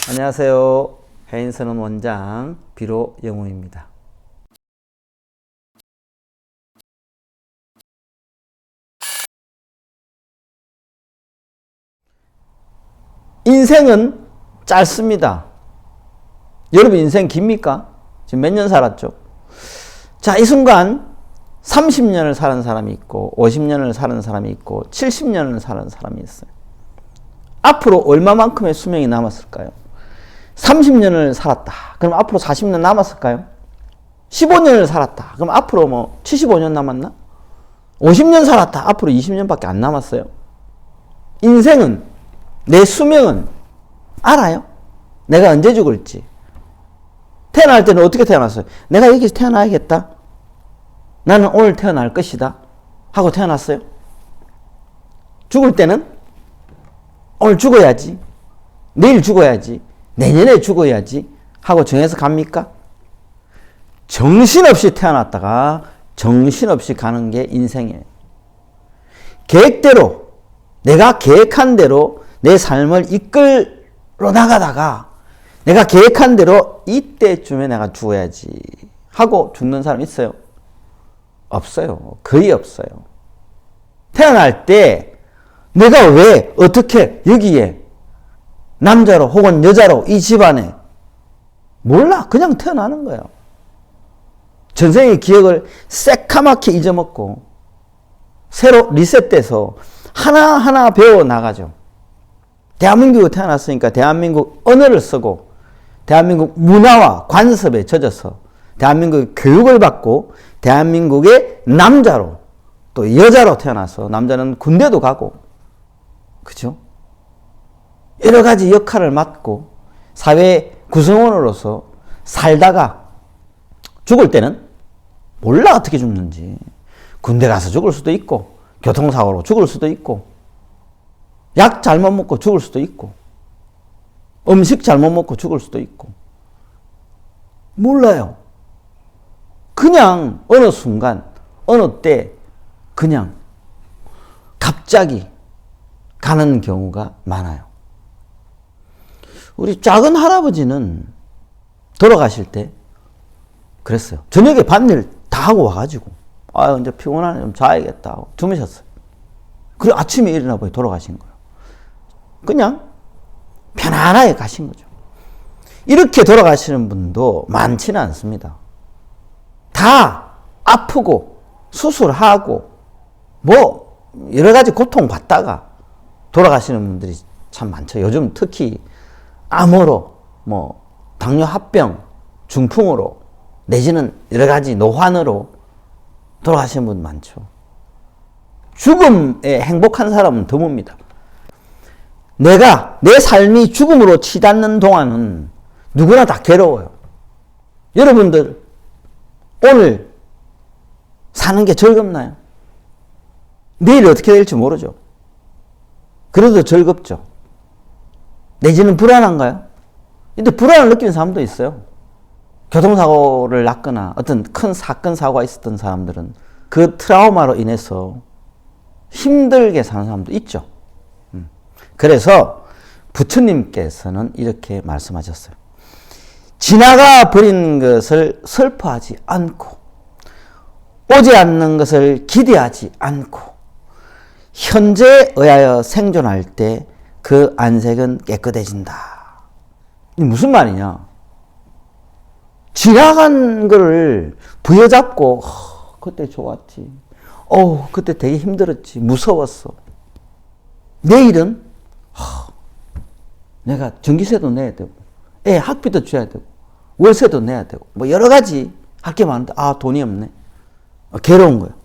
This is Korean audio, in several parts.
안녕하세요. 해인선언 원장 비로 영웅입니다. 인생은 짧습니다. 여러분 인생 깁니까? 지금 몇 년 살았죠? 자, 이 순간 30년을 사는 사람이 있고 50년을 사는 사람이 있고 70년을 사는 사람이 있어요. 앞으로 얼마만큼의 수명이 남았을까요? 30년을 살았다. 그럼 앞으로 40년 남았을까요? 15년을 살았다. 그럼 앞으로 75년 남았나? 50년 살았다. 앞으로 20년밖에 안 남았어요. 인생은, 내 수명은 알아요? 내가 언제 죽을지. 태어날 때는 어떻게 태어났어요? 내가 여기서 태어나야겠다. 나는 오늘 태어날 것이다. 하고 태어났어요. 죽을 때는 오늘 죽어야지. 내일 죽어야지. 내년에 죽어야지. 하고 정해서 갑니까? 정신없이 태어났다가 정신없이 가는 게 인생이에요. 계획대로, 내가 계획한 대로 내 삶을 이끌어 나가다가 내가 계획한 대로 이때쯤에 내가 죽어야지 하고 죽는 사람 있어요? 없어요. 거의 없어요. 태어날 때 내가 왜 어떻게 여기에 남자로 혹은 여자로 이 집안에 몰라. 그냥 태어나는 거예요. 전생의 기억을 새카맣게 잊어먹고 새로 리셋돼서 하나하나 배워나가죠. 대한민국에 태어났으니까 대한민국 언어를 쓰고 대한민국 문화와 관습에 젖어서 대한민국의 교육을 받고 대한민국의 남자로 또 여자로 태어나서 남자는 군대도 가고 그죠? 여러 가지 역할을 맡고 사회 구성원으로서 살다가 죽을 때는 몰라 어떻게 죽는지. 군대 가서 죽을 수도 있고 교통사고로 죽을 수도 있고 약 잘못 먹고 죽을 수도 있고 음식 잘못 먹고 죽을 수도 있고 몰라요. 그냥 어느 순간 어느 때 그냥 갑자기 가는 경우가 많아요. 우리 작은 할아버지는 돌아가실 때 그랬어요. 저녁에 밭일 다 하고 와가지고 이제 피곤하네 좀 자야겠다 하고 주무셨어요. 그리고 아침에 일어나 보니 돌아가신 거예요. 그냥 편안하게 가신 거죠. 이렇게 돌아가시는 분도 많지는 않습니다. 다 아프고 수술하고 여러 가지 고통 받다가 돌아가시는 분들이 참 많죠. 요즘 특히 암으로 당뇨 합병 중풍으로 내지는 여러 가지 노환으로 돌아가시는 분 많죠. 죽음에 행복한 사람은 드뭅니다. 내가 내 삶이 죽음으로 치닫는 동안은 누구나 다 괴로워요. 여러분들 오늘 사는 게 즐겁나요? 내일 어떻게 될지 모르죠. 그래도 즐겁죠. 내지는 불안한가요? 근데 불안을 느끼는 사람도 있어요. 교통사고를 났거나 어떤 큰 사건 사고가 있었던 사람들은 그 트라우마로 인해서 힘들게 사는 사람도 있죠. 그래서 부처님께서는 이렇게 말씀하셨어요. 지나가 버린 것을 슬퍼하지 않고 오지 않는 것을 기대하지 않고 현재에 의하여 생존할 때 그 안색은 깨끗해진다. 이게 무슨 말이냐? 지나간 거를 부여잡고 그때 좋았지. 그때 되게 힘들었지. 무서웠어. 내일은 내가 전기세도 내야 되고 애 학비도 줘야 되고 월세도 내야 되고 여러 가지 할 게 많은데 돈이 없네. 괴로운 거예요.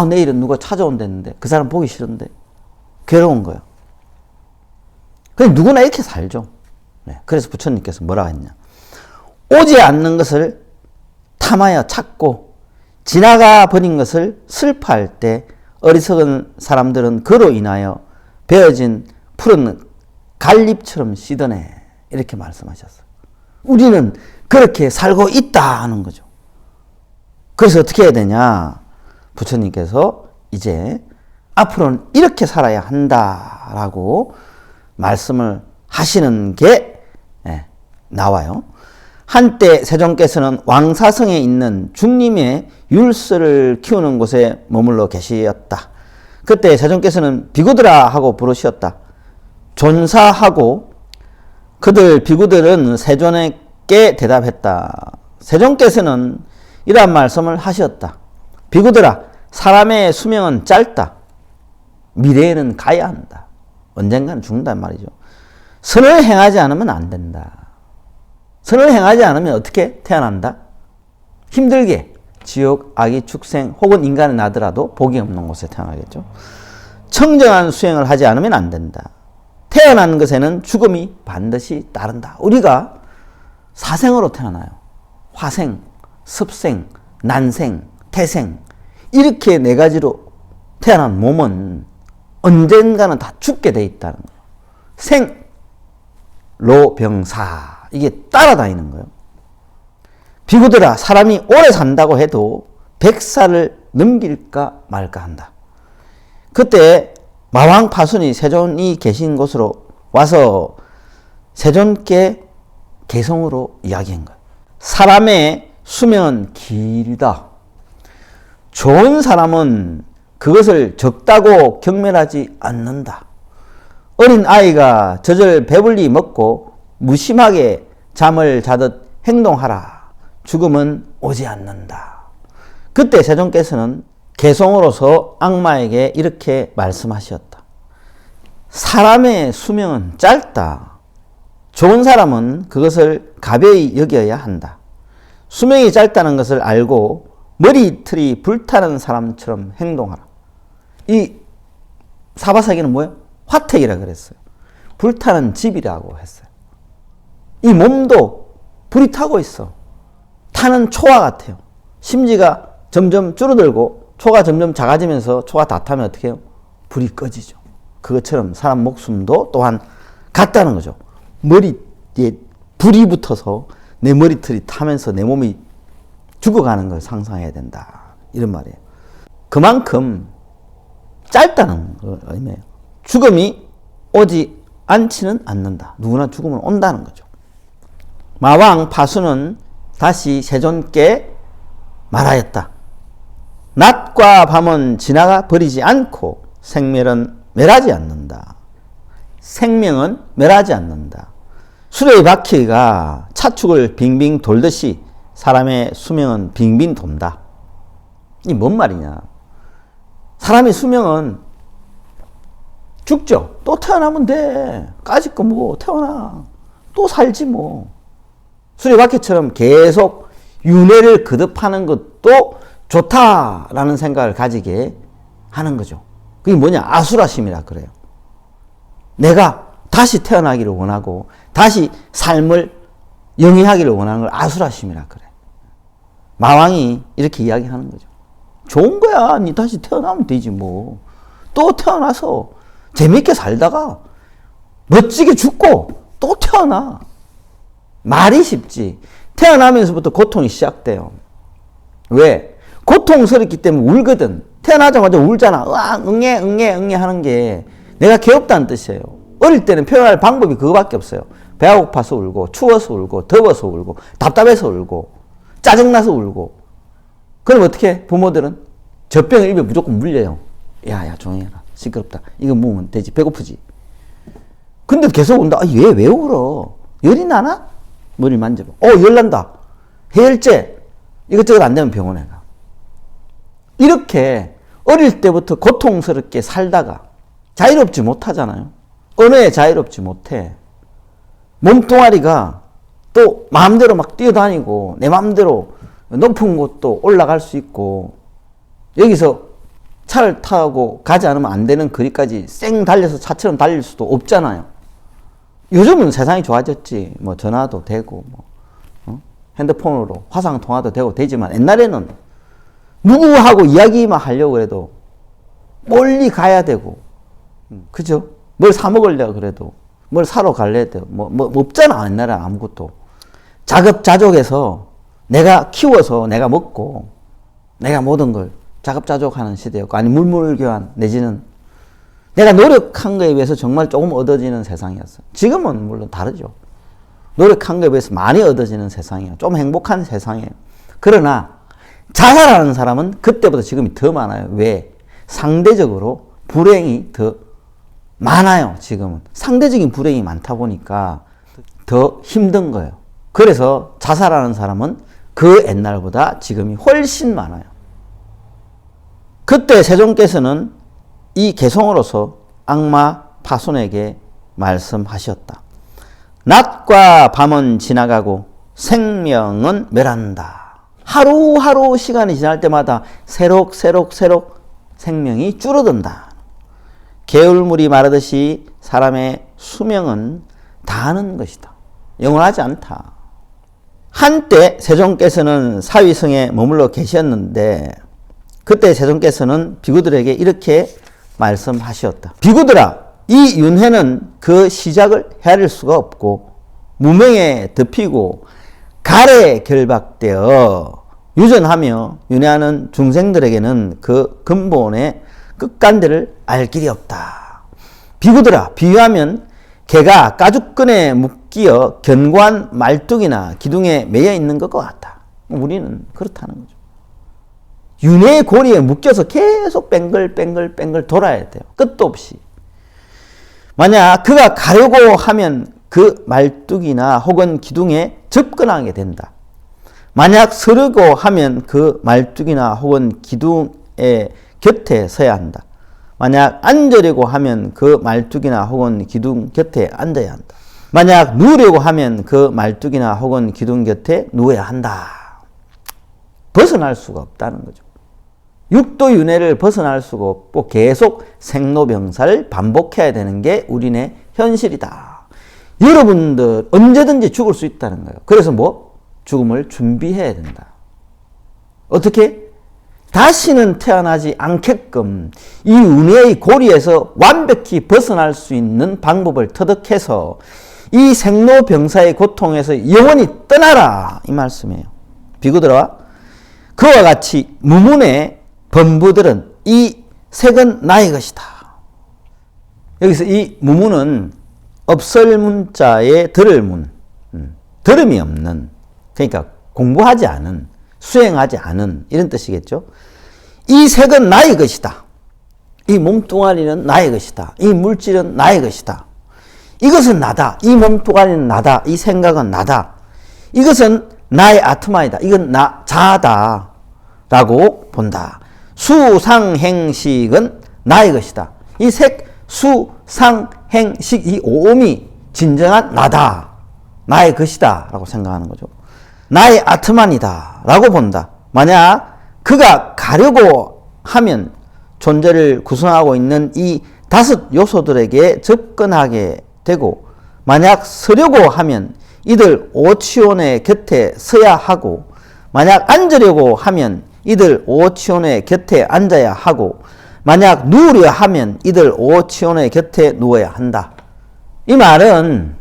내일은 누가 찾아온다는데 그 사람 보기 싫은데 괴로운 거예요. 그냥 누구나 이렇게 살죠. 그래서 부처님께서 뭐라 했냐? 오지 않는 것을 탐하여 찾고 지나가 버린 것을 슬퍼할 때 어리석은 사람들은 그로 인하여 베어진 푸른 갈잎처럼 시드네. 이렇게 말씀하셨어요. 우리는 그렇게 살고 있다 하는 거죠. 그래서 어떻게 해야 되냐? 부처님께서 이제 앞으로는 이렇게 살아야 한다라고 말씀을 하시는 게 나와요. 한때 세종께서는 왕사성에 있는 중림의 율서를 키우는 곳에 머물러 계시었다. 그때 세종께서는 비구들아 하고 부르시었다. 존사하고 그들 비구들은 세존에게 대답했다. 세종께서는 이러한 말씀을 하셨다. 비구들아, 사람의 수명은 짧다. 미래에는 가야 한다. 언젠가는 죽는단 말이죠. 선을 행하지 않으면 안 된다. 선을 행하지 않으면 어떻게 태어난다? 힘들게 지옥, 악의 축생 혹은 인간이 나더라도 복이 없는 곳에 태어나겠죠. 청정한 수행을 하지 않으면 안 된다. 태어난 것에는 죽음이 반드시 따른다. 우리가 사생으로 태어나요. 화생, 습생, 난생, 태생 이렇게 네 가지로 태어난 몸은 언젠가는 다 죽게 돼 있다는 거예요. 생, 로, 병, 사 이게 따라다니는 거예요. 비구들아, 사람이 오래 산다고 해도 100살을 넘길까 말까 한다. 그때 마왕 파순이 세존이 계신 곳으로 와서 세존께 개성으로 이야기한 거예요. 사람의 수명은 길다. 좋은 사람은 그것을 적다고 경멸하지 않는다. 어린 아이가 젖을 배불리 먹고 무심하게 잠을 자듯 행동하라. 죽음은 오지 않는다. 그때 세종께서는 개성으로서 악마에게 이렇게 말씀하셨다. 사람의 수명은 짧다. 좋은 사람은 그것을 가벼이 여겨야 한다. 수명이 짧다는 것을 알고 머리털이 불타는 사람처럼 행동하라. 이 사바사기는 뭐예요? 화택이라 그랬어요. 불타는 집이라고 했어요. 이 몸도 불이 타고 있어. 타는 초와 같아요. 심지가 점점 줄어들고 초가 점점 작아지면서 초가 다 타면 어떻게 해요? 불이 꺼지죠. 그것처럼 사람 목숨도 또한 같다는 거죠. 머리에 불이 붙어서 내 머리털이 타면서 내 몸이 죽어가는 걸 상상해야 된다. 이런 말이에요. 그만큼 짧다는 의미예요. 죽음이 오지 않지는 않는다. 누구나 죽음은 온다는 거죠. 마왕 파수는 다시 세존께 말하였다. 낮과 밤은 지나가 버리지 않고 생명은 멸하지 않는다. 생명은 멸하지 않는다. 수레의 바퀴가 차축을 빙빙 돌듯이 사람의 수명은 빙빙 돈다. 이 뭔 말이냐. 사람의 수명은 죽죠. 또 태어나면 돼. 까짓 거 뭐 태어나. 또 살지 뭐. 수레바퀴처럼 계속 윤회를 거듭하는 것도 좋다라는 생각을 가지게 하는 거죠. 그게 뭐냐? 아수라심이라 그래요. 내가 다시 태어나기를 원하고 다시 삶을 영위하기를 원하는 걸 아수라심이라 그래. 마왕이 이렇게 이야기하는 거죠. 좋은 거야. 니 다시 태어나면 되지 뭐. 또 태어나서 재밌게 살다가 멋지게 죽고 또 태어나. 말이 쉽지. 태어나면서부터 고통이 시작돼요. 왜? 고통스럽기 때문에 울거든. 태어나자마자 울잖아. 으앙, 응애 하는 게 내가 괴롭다는 뜻이에요. 어릴 때는 표현할 방법이 그거밖에 없어요. 배가 고파서 울고, 추워서 울고, 더워서 울고, 답답해서 울고, 짜증나서 울고. 그럼 어떻게 해? 부모들은 젖병을 입에 무조건 물려요. 야, 조용히 해라. 시끄럽다. 이거 먹으면 되지. 배고프지. 근데 계속 운다. 왜 울어? 열이 나나? 머리 만져봐. 열난다. 해열제. 이것저것 안 되면 병원에 가. 이렇게 어릴 때부터 고통스럽게 살다가 자유롭지 못하잖아요. 언어에 자유롭지 못해. 몸뚱아리가 또 마음대로 막 뛰어다니고 내 마음대로 높은 곳도 올라갈 수 있고 여기서 차를 타고 가지 않으면 안 되는 거리까지 쌩 달려서 차처럼 달릴 수도 없잖아요. 요즘은 세상이 좋아졌지. 뭐 전화도 되고 핸드폰으로 화상 통화도 되고 되지만 옛날에는 누구하고 이야기만 하려고 해도 멀리 가야 되고 그죠? 뭘 사 먹으려고 그래도 뭘 사러 갈래도 뭐 없잖아. 옛날에 아무것도. 자급자족해서 내가 키워서 내가 먹고 내가 모든 걸 자급자족하는 시대였고 아니 물물교환 내지는 내가 노력한 거에 비해서 정말 조금 얻어지는 세상이었어요. 지금은 물론 다르죠. 노력한 것에 비해서 많이 얻어지는 세상이에요. 좀 행복한 세상이에요. 그러나 자살하는 사람은 그때보다 지금이 더 많아요. 왜? 상대적으로 불행이 더 많아요. 지금은. 상대적인 불행이 많다 보니까 더 힘든 거예요. 그래서 자살하는 사람은 그 옛날보다 지금이 훨씬 많아요. 그때 세종께서는 이 개송으로서 악마 파손에게 말씀하셨다. 낮과 밤은 지나가고 생명은 멸한다. 하루하루 시간이 지날 때마다 새록새록 생명이 줄어든다. 개울물이 마르듯이 사람의 수명은 다하는 것이다. 영원하지 않다. 한때 세종께서는 사위성에 머물러 계셨는데 그때 세종께서는 비구들에게 이렇게 말씀하셨다. 비구들아, 이 윤회는 그 시작을 헤아릴 수가 없고 무명에 덮이고 가래에 결박되어 유전하며 윤회하는 중생들에게는 그 근본의 끝간대를 알 길이 없다. 비구들아, 비유하면 개가 가죽끈에 묶여 견고한 말뚝이나 기둥에 매여 있는 것과 같다. 우리는 그렇다는 거죠. 윤회의 고리에 묶여서 계속 뱅글뱅글 돌아야 돼요. 끝도 없이. 만약 그가 가려고 하면 그 말뚝이나 혹은 기둥에 접근하게 된다. 만약 서려고 하면 그 말뚝이나 혹은 기둥의 곁에 서야 한다. 만약 앉으려고 하면 그 말뚝이나 혹은 기둥 곁에 앉아야 한다. 만약 누우려고 하면 그 말뚝이나 혹은 기둥 곁에 누워야 한다. 벗어날 수가 없다는 거죠. 육도윤회를 벗어날 수가 없고 계속 생로병사를 반복해야 되는 게 우리네 현실이다. 여러분들 언제든지 죽을 수 있다는 거예요. 그래서 죽음을 준비해야 된다. 어떻게? 다시는 태어나지 않게끔 이 윤회의 고리에서 완벽히 벗어날 수 있는 방법을 터득해서 이 생로병사의 고통에서 영원히 떠나라, 이 말씀이에요. 비구들아, 그와 같이 무문의 범부들은 이 색은 나의 것이다. 여기서 이 무문은 업설문자의 들을문, 들음이 없는, 그러니까 공부하지 않은, 수행하지 않은 이런 뜻이겠죠. 이 색은 나의 것이다. 이 몸뚱아리는 나의 것이다. 이 물질은 나의 것이다. 이것은 나다. 이 몸뚱아리는 나다. 이 생각은 나다. 이것은 나의 아트마이다. 이건 나 자아다. 라고 본다. 수상행식은 나의 것이다. 이 색, 수, 상, 행, 식, 이 오음이 진정한 나다. 나의 것이다. 라고 생각하는 거죠. 나의 아트만이다. 라고 본다. 만약 그가 가려고 하면 존재를 구성하고 있는 이 다섯 요소들에게 접근하게 되고, 만약 서려고 하면 이들 오치온의 곁에 서야 하고, 만약 앉으려고 하면 이들 오치온의 곁에 앉아야 하고, 만약 누우려 하면 이들 오치온의 곁에 누워야 한다. 이 말은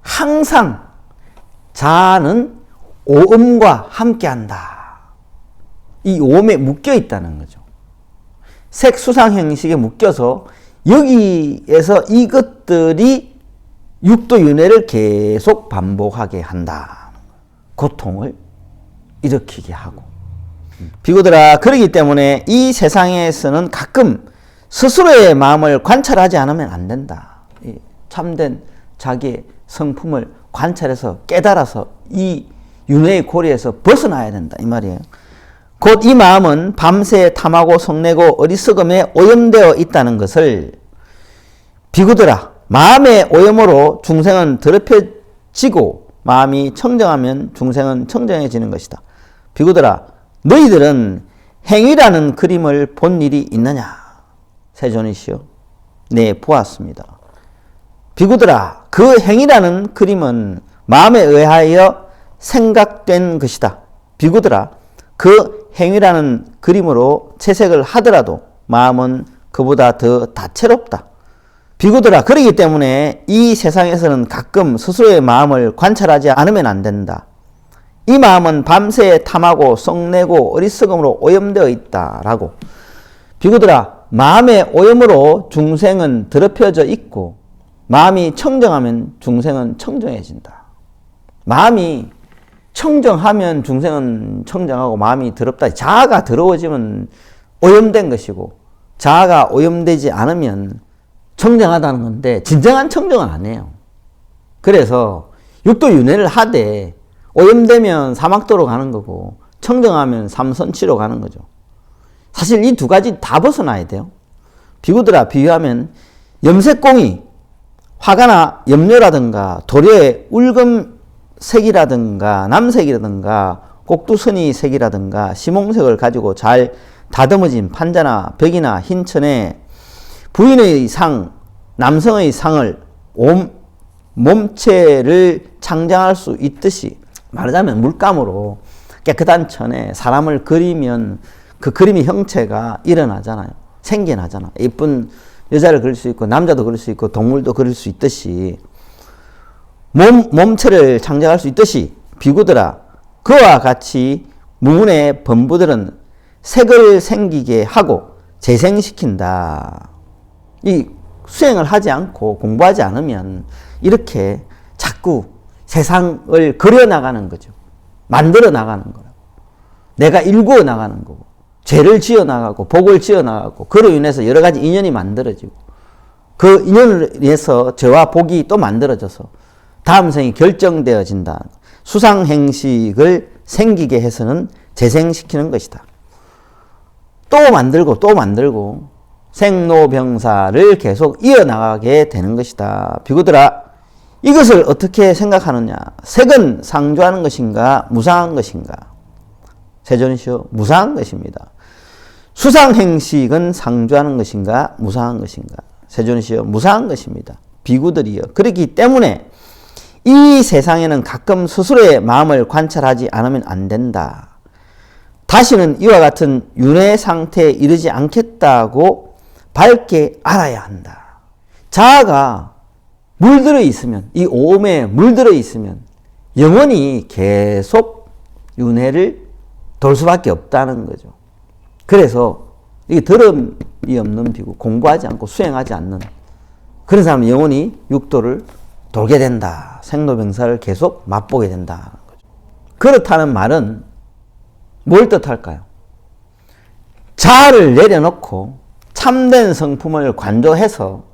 항상 자아는 오음과 함께한다. 이 오음에 묶여 있다는 거죠. 색수상행식에 묶여서 여기에서 이것들이 육도윤회를 계속 반복하게 한다. 고통을 일으키게 하고. 비구들아, 그러기 때문에 이 세상에서는 가끔 스스로의 마음을 관찰하지 않으면 안 된다. 참된 자기의 성품을 관찰해서 깨달아서 이 윤회의 고리에서 벗어나야 된다, 이 말이에요. 곧 이 마음은 밤새 탐하고 성내고 어리석음에 오염되어 있다는 것을, 비구들아, 마음의 오염으로 중생은 더럽혀지고 마음이 청정하면 중생은 청정해지는 것이다. 비구들아, 너희들은 행위라는 그림을 본 일이 있느냐? 세존이시여, 네, 보았습니다. 비구들아, 그 행위라는 그림은 마음에 의하여 생각된 것이다. 비구들아, 그 행위라는 그림으로 채색을 하더라도 마음은 그보다 더 다채롭다. 비구들아, 그러기 때문에 이 세상에서는 가끔 스스로의 마음을 관찰하지 않으면 안 된다. 이 마음은 밤새 탐하고 썩내고 어리석음으로 오염되어 있다라고. 비구들아, 마음의 오염으로 중생은 더럽혀져 있고 마음이 청정하면 중생은 청정해진다. 마음이 청정하면 중생은 청정하고 마음이 더럽다. 자아가 더러워지면 오염된 것이고 자아가 오염되지 않으면 청정하다는 건데 진정한 청정은 아니에요. 그래서 육도 윤회를 하되 오염되면 사막도로 가는 거고 청정하면 삼선치로 가는 거죠. 사실 이 두 가지 다 벗어나야 돼요. 비구들아 비유하면 염색공이 화가나 염료라든가 도료의 울금색이라든가 남색이라든가 꼭두선이 색이라든가 심홍색을 가지고 잘 다듬어진 판자나 벽이나 흰천에 부인의 상, 남성의 상을 몸체를 창작할 수 있듯이 말하자면 물감으로 깨끗한 천에 사람을 그리면 그 그림의 형체가 일어나잖아요. 생겨나잖아. 예쁜 여자를 그릴 수 있고 남자도 그릴 수 있고 동물도 그릴 수 있듯이 몸체를 창작할 수 있듯이 비구들아 그와 같이 무문의 범부들은 색을 생기게 하고 재생시킨다. 이 수행을 하지 않고 공부하지 않으면 이렇게 자꾸 세상을 그려나가는 거죠. 만들어 나가는 거예요. 내가 일구어 나가는 거고 죄를 지어 나가고 복을 지어 나가고 그로 인해서 여러 가지 인연이 만들어지고 그 인연을 인해서 죄와 복이 또 만들어져서 다음 생이 결정되어진다. 수상행식을 생기게 해서는 재생시키는 것이다. 또 만들고 또 만들고 생로병사를 계속 이어나가게 되는 것이다. 비구들아 이것을 어떻게 생각하느냐. 색은 상조하는 것인가 무상한 것인가. 세존이시여 무상한 것입니다. 수상행식은 상조하는 것인가 무상한 것인가. 세존이시여 무상한 것입니다. 비구들이여 그렇기 때문에 이 세상에는 가끔 스스로의 마음을 관찰하지 않으면 안 된다. 다시는 이와 같은 윤회 상태에 이르지 않겠다고 밝게 알아야 한다. 자아가 물들어 있으면 이 오음에 물들어 있으면 영원히 계속 윤회를 돌 수밖에 없다는 거죠. 그래서 이게 더럼이 없는 비구, 공부하지 않고 수행하지 않는 그런 사람은 영원히 육도를 돌게 된다. 생로병사를 계속 맛보게 된다는 거죠. 그렇다는 말은 뭘 뜻할까요? 자아를 내려놓고 참된 성품을 관조해서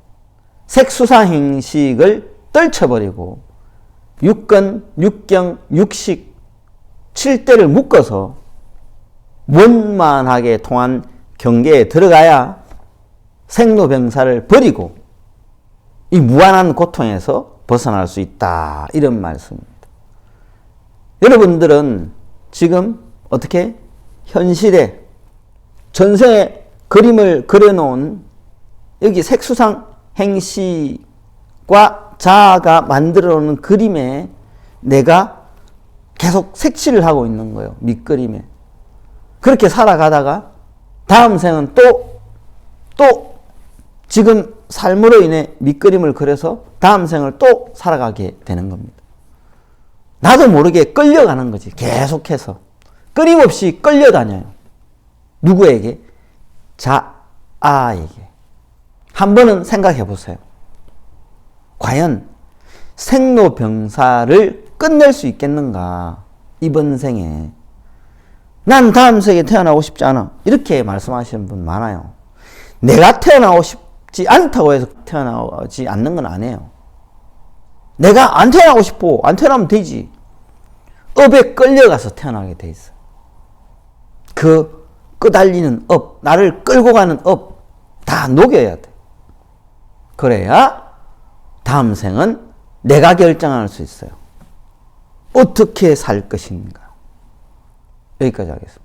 색수상행식을 떨쳐버리고 육근, 육경, 육식 7대를 묶어서 원만하게 통한 경계에 들어가야 생로병사를 버리고 이 무한한 고통에서 벗어날 수 있다. 이런 말씀입니다. 여러분들은 지금 어떻게 현실에 전생에 그림을 그려놓은 여기 색수상 행시과 자아가 만들어 놓은 그림에 내가 계속 색칠을 하고 있는 거예요. 밑그림에. 그렇게 살아가다가 다음 생은 또 지금 삶으로 인해 밑그림을 그려서 다음 생을 또 살아가게 되는 겁니다. 나도 모르게 끌려가는 거지. 계속해서. 끊임없이 끌려다녀요. 누구에게? 자아에게. 한 번은 생각해 보세요. 과연 생로병사를 끝낼 수 있겠는가? 이번 생에. 난 다음 생에 태어나고 싶지 않아. 이렇게 말씀하시는 분 많아요. 내가 태어나고 싶지 않다고 해서 태어나지 않는 건 아니에요. 내가 안 태어나고 싶어. 안 태어나면 되지. 업에 끌려가서 태어나게 돼 있어. 그 끄달리는 업, 나를 끌고 가는 업 다 녹여야 돼. 그래야 다음 생은 내가 결정할 수 있어요. 어떻게 살 것인가. 여기까지 하겠습니다.